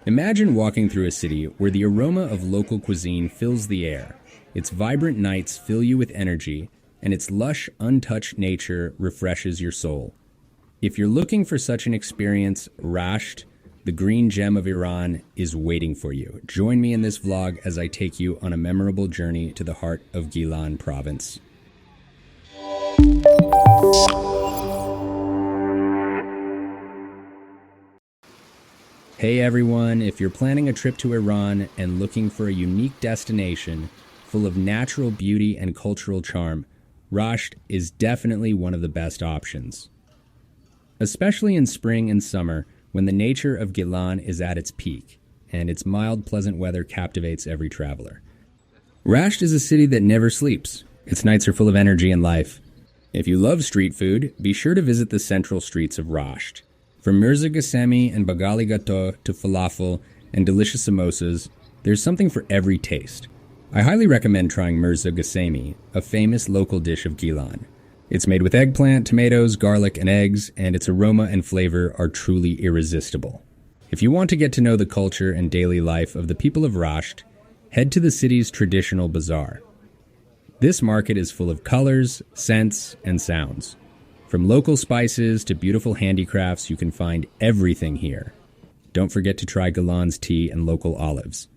Imagine walking through a city where the aroma of local cuisine fills the air, its vibrant nights fill you with energy, and its lush, untouched nature refreshes your soul. If you're looking for such an experience, Rasht, the green gem of Iran, is waiting for you. Join me in this vlog as I take you on a memorable journey to the heart of Gilan Province. Hey everyone, if you're planning a trip to Iran and looking for a unique destination full of natural beauty and cultural charm, Rasht is definitely one of the best options. Especially in spring and summer, when the nature of Gilan is at its peak, and its mild, pleasant weather captivates every traveler. Rasht is a city that never sleeps. Its nights are full of energy and life. If you love street food, be sure to visit the central streets of Rasht. From Mirza Ghasemi and Baghali Ghatogh to falafel and delicious samosas, there's something for every taste. I highly recommend trying Mirza Ghasemi, a famous local dish of Gilan. It's made with eggplant, tomatoes, garlic, and eggs, and its aroma and flavor are truly irresistible. If you want to get to know the culture and daily life of the people of Rasht, head to the city's traditional bazaar. This market is full of colors, scents, and sounds. From local spices to beautiful handicrafts, you can find everything here. Don't forget to try Gilan's tea and local olives.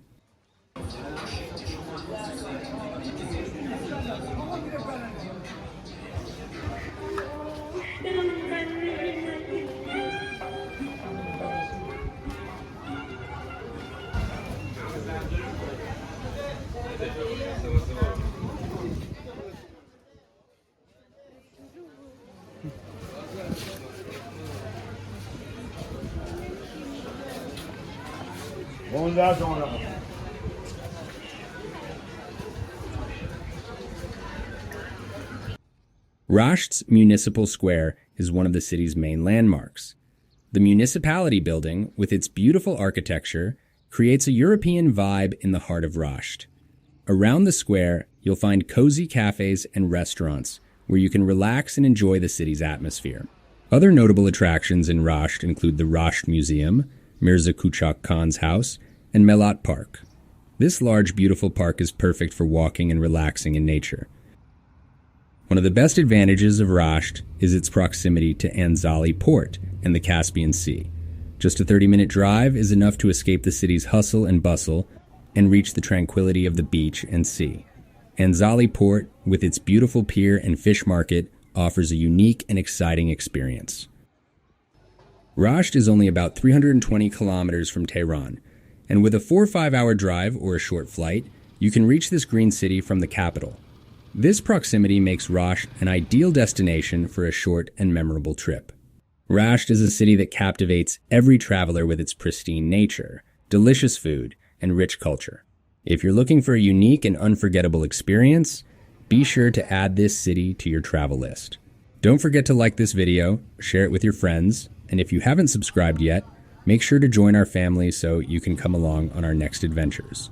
Rasht's Municipal Square is one of the city's main landmarks. The municipality building, with its beautiful architecture, creates a European vibe in the heart of Rasht. Around the square, you'll find cozy cafes and restaurants where you can relax and enjoy the city's atmosphere. Other notable attractions in Rasht include the Rasht Museum, Mirza Khan's house, and Melat Park. This large, beautiful park is perfect for walking and relaxing in nature. One of the best advantages of Rasht is its proximity to Anzali Port and the Caspian Sea. Just a 30-minute drive is enough to escape the city's hustle and bustle and reach the tranquility of the beach and sea. Anzali Port, with its beautiful pier and fish market, offers a unique and exciting experience. Rasht is only about 320 kilometers from Tehran, and with a 4 or 5 hour drive or a short flight, you can reach this green city from the capital. This proximity makes Rasht an ideal destination for a short and memorable trip. Rasht is a city that captivates every traveler with its pristine nature, delicious food, and rich culture. If you're looking for a unique and unforgettable experience, be sure to add this city to your travel list. Don't forget to like this video, share it with your friends, and if you haven't subscribed yet, make sure to join our family so you can come along on our next adventures.